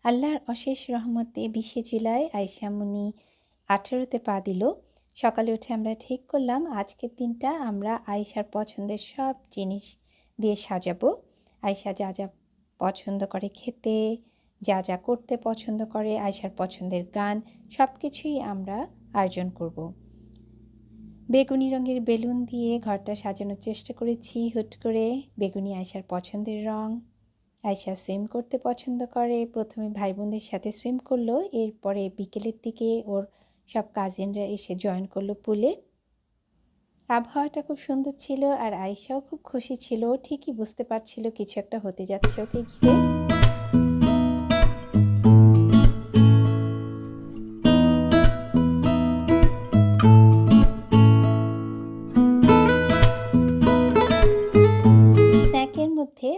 আল্লাহর অশেষ রহমতে 20শে জুলাই আয়েশা মুনি 18তে পা দিল। সকালে উঠে আমরা ঠিক করলাম আজকের দিনটা আমরা আয়েশার পছন্দের সব জিনিস দিয়ে সাজাবো। আয়েশা যা যা পছন্দ করে খেতে, যা যা করতে পছন্দ করে, আয়েশার পছন্দের গান সব কিছুই আমরা আয়োজন করব। বেগুনি রঙের বেলুন দিয়ে ঘরটা সাজানোর চেষ্টা করেছি। হুট করে বেগুনি আয়েশার পছন্দের রং। আয়েশা সুইম করতে পছন্দ করে। প্রথমে ভাই বোনদের সাথে সুইম করলো, এরপরে বিকেলের দিকে ওর সব কাজিনরা এসে জয়েন করলো পুলে। আবহাওয়াটা খুব সুন্দর ছিল আর আয়েশাও খুব খুশি ছিল। ঠিকই বুঝতে পারছিল কিছু একটা হতে যাচ্ছে ওকে ঘিরে।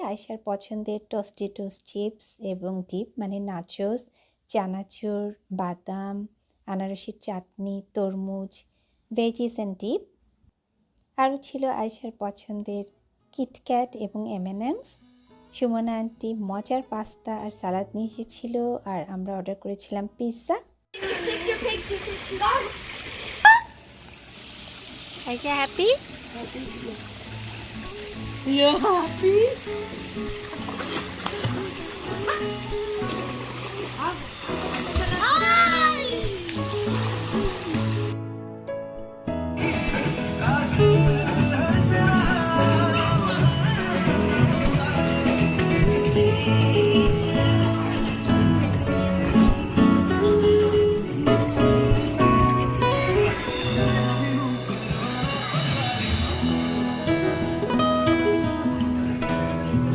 আয়েশার পছন্দের টোস্ট চিপস এবং ডিপ মানে নাচোস, চানাচুর, বাদাম, আনারসের চাটনি, তরমুজ, ভেজিস অ্যান্ড ডিপ। আরও ছিল আয়েশার পছন্দের কিটক্যাট এবং M&M's। সুমনা আন্টি মজার পাস্তা আর সালাদ নিয়ে এসেছিল আর আমরা অর্ডার করেছিলাম pizza. Ayesha happy? You're happy?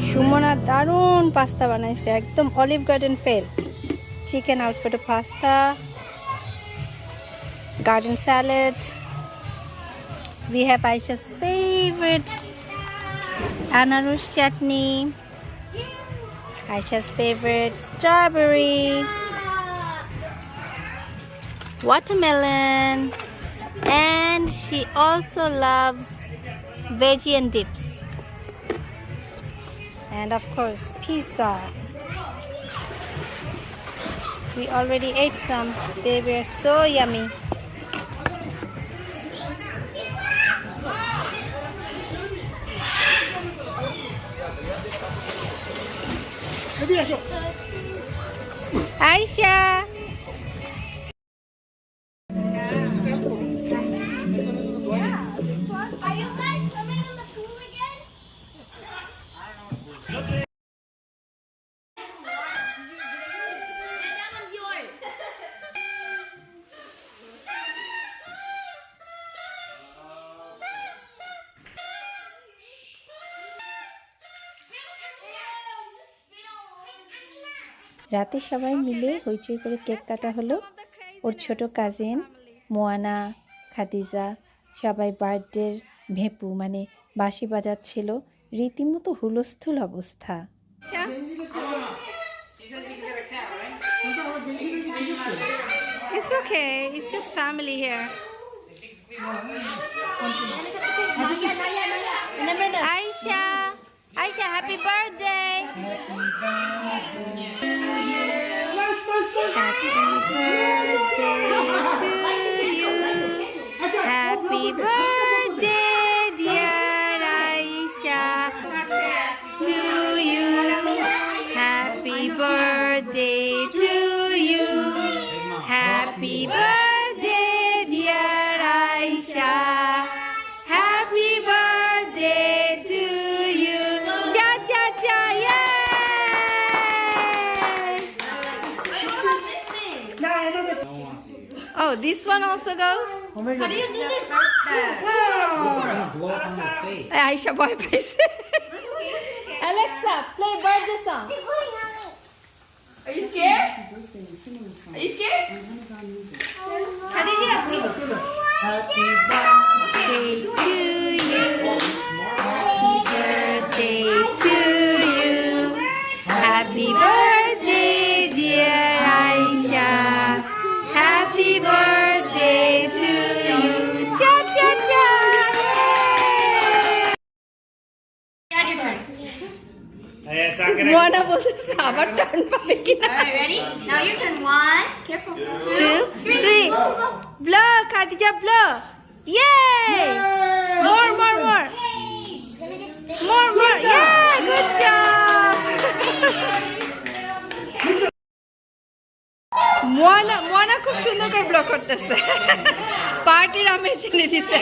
Sumana দারুণ পাস্তা বানাইছে, একদম olive garden fail. Chicken Alfredo pasta, garden salad. We have Aisha's favorite ananas chutney, Aisha's favorite strawberry, watermelon, and she also loves veggie and dips. And of course, pizza. We already ate some. They were so yummy. Aisha! রাতে সবাই মিলে হইচই করে cake কাটা হলো। ওর ছোট cousin Moana, Khadija সবাই বার্থডের ভেপু মানে বাঁশি বাজাচ্ছিল। রীতিমতো হুলস্থুল অবস্থা। It's okay. It's just family here. Aisha, Aisha, happy birthday. Happy birthday to you. Happy birthday, dear Aisha, to you. Happy birthday to you. Happy birthday, dear Aisha. Happy birthday to you. Cha cha cha, yay! Oh, this one also goes? Oh my God. How do you do this? Blow up on the face. Aisha boy please. Alexa, play birthday song. Are you scared? Are you scared? Khadija, Happy Birthday to you. Happy birthday to you. Happy birthday, dear Aisha. Happy birthday to you. Cha cha cha. your turn. Yeah, talk it Moana বলতেছে আবার turn পাবে কিনা। Alright, ready? Now your turn. 1, careful. 2, 3, three. go, go. Blow, Khadija, blow. Yay! More. More. Yeah, good job. Moana খুব সুন্দর করে block করতেছে। পার্টির আমেজ এনে দিছে।